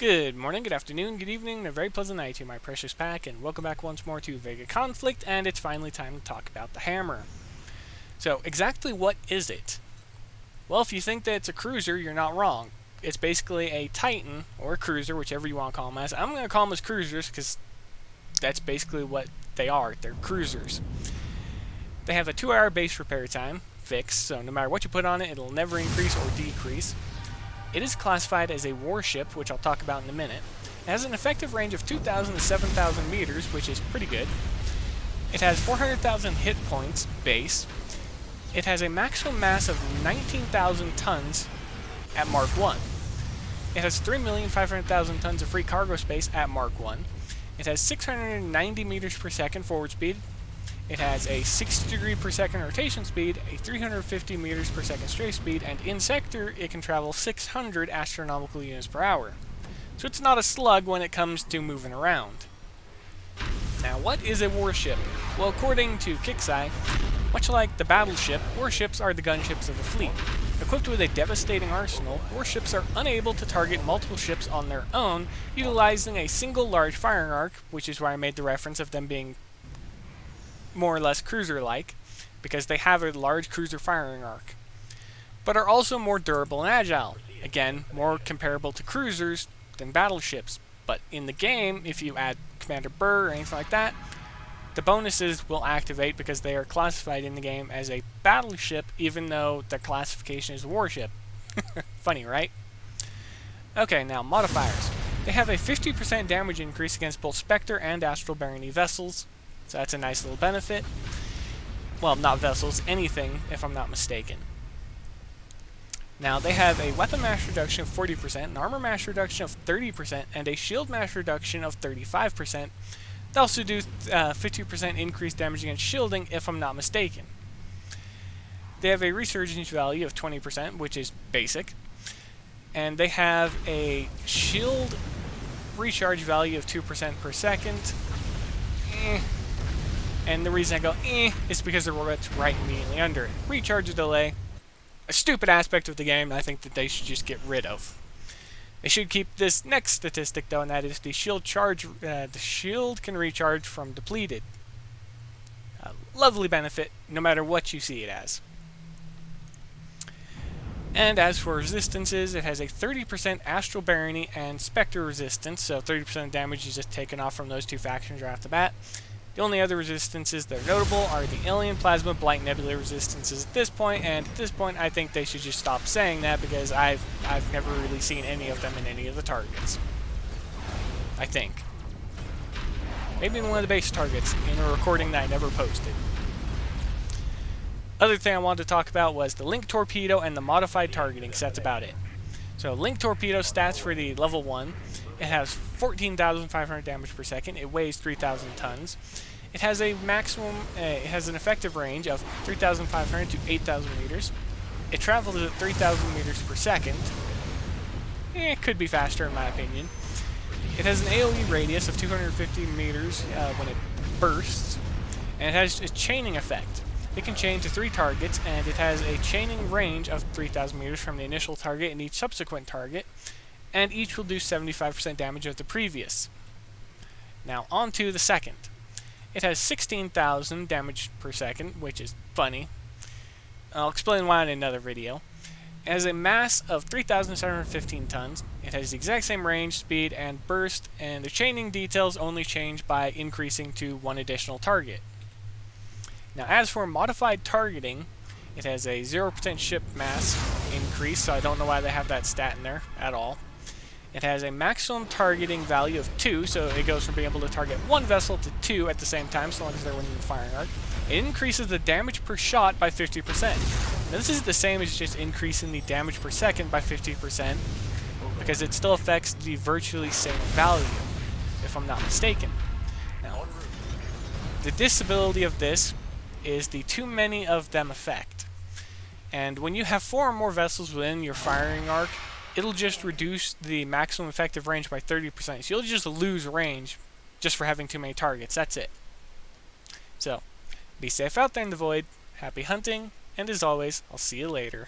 Good morning, good afternoon, good evening, and a very pleasant night to you, my precious pack, and welcome back once more to Vega Conflict, and it's finally time to talk about the hammer. So, exactly what is it? Well, if you think that it's a cruiser, you're not wrong. It's basically a Titan, or a cruiser, whichever you want to call them as. I'm going to call them as cruisers, because that's basically what they are. They're cruisers. They have a 2-hour base repair time, fixed, so no matter what you put on it, it'll never increase or decrease. It is classified as a warship, which I'll talk about in a minute. It has an effective range of 2,000 to 7,000 meters, which is pretty good. It has 400,000 hit points base. It has a maximum mass of 19,000 tons at Mark 1. It has 3,500,000 tons of free cargo space at Mark 1. It has 690 meters per second forward speed. It has a 60 degree per second rotation speed, a 350 meters per second strafe speed, and in sector it can travel 600 astronomical units per hour. So it's not a slug when it comes to moving around. Now, what is a warship? Well, according to Kixeye, much like the battleship, warships are the gunships of the fleet. Equipped with a devastating arsenal, warships are unable to target multiple ships on their own, utilizing a single large firing arc, which is why I made the reference of them being more or less cruiser-like, because they have a large cruiser firing arc, but are also more durable and agile. Again, more comparable to cruisers than battleships. But in the game, if you add Commander Burr or anything like that, the bonuses will activate because they are classified in the game as a battleship, even though the classification is a warship. Funny, right? Okay, now modifiers. They have a 50% damage increase against both Spectre and Astral Barony vessels. So that's a nice little benefit. Well, not vessels, anything, if I'm not mistaken. Now, they have a weapon mass reduction of 40%, an armor mass reduction of 30%, and a shield mass reduction of 35%. They also do 50% increased damage against shielding, if I'm not mistaken. They have a resurgence value of 20%, which is basic. And they have a shield recharge value of 2% per second. And the reason I go is because the robot's right immediately under it. Recharge delay, a stupid aspect of the game I think that they should just get rid of. They should keep this next statistic though, and that is the shield charge. The shield can recharge from depleted. A lovely benefit, no matter what you see it as. And as for resistances, it has a 30% Astral Barony and Spectre resistance, so 30% of damage is just taken off from those two factions right off the bat. The only other resistances that are notable are the Alien, Plasma, Blight, Nebula resistances at this point, and at this point I think they should just stop saying that because I've never really seen any of them in any of the targets. I think. Maybe in one of the base targets in a recording that I never posted. Other thing I wanted to talk about was the Link Torpedo and the modified targeting, so that's about it. So Link Torpedo stats for the level 1. It has 14,500 damage per second. It weighs 3,000 tons. It has a maximum, it has an effective range of 3,500 to 8,000 meters. It travels at 3,000 meters per second. It could be faster in my opinion. It has an AoE radius of 250 meters when it bursts. And it has a chaining effect. It can chain to 3 targets, and it has a chaining range of 3,000 meters from the initial target and each subsequent target. And each will do 75% damage of the previous. Now, on to the second. It has 16,000 damage per second, which is funny. I'll explain why in another video. It has a mass of 3,715 tons. It has the exact same range, speed, and burst, and the chaining details only change by increasing to 1 additional target. Now, as for modified targeting, it has a 0% ship mass increase, so I don't know why they have that stat in there at all. It has a maximum targeting value of 2, so it goes from being able to target 1 vessel to 2 at the same time, so long as they're within the firing arc. It increases the damage per shot by 50%. Now, this is the same as just increasing the damage per second by 50%, because it still affects the virtually same value, if I'm not mistaken. Now, the disability of this is the too many of them effect. And when you have 4 or more vessels within your firing arc, it'll just reduce the maximum effective range by 30%. So you'll just lose range just for having too many targets. That's it. So, be safe out there in the void, happy hunting, and as always, I'll see you later.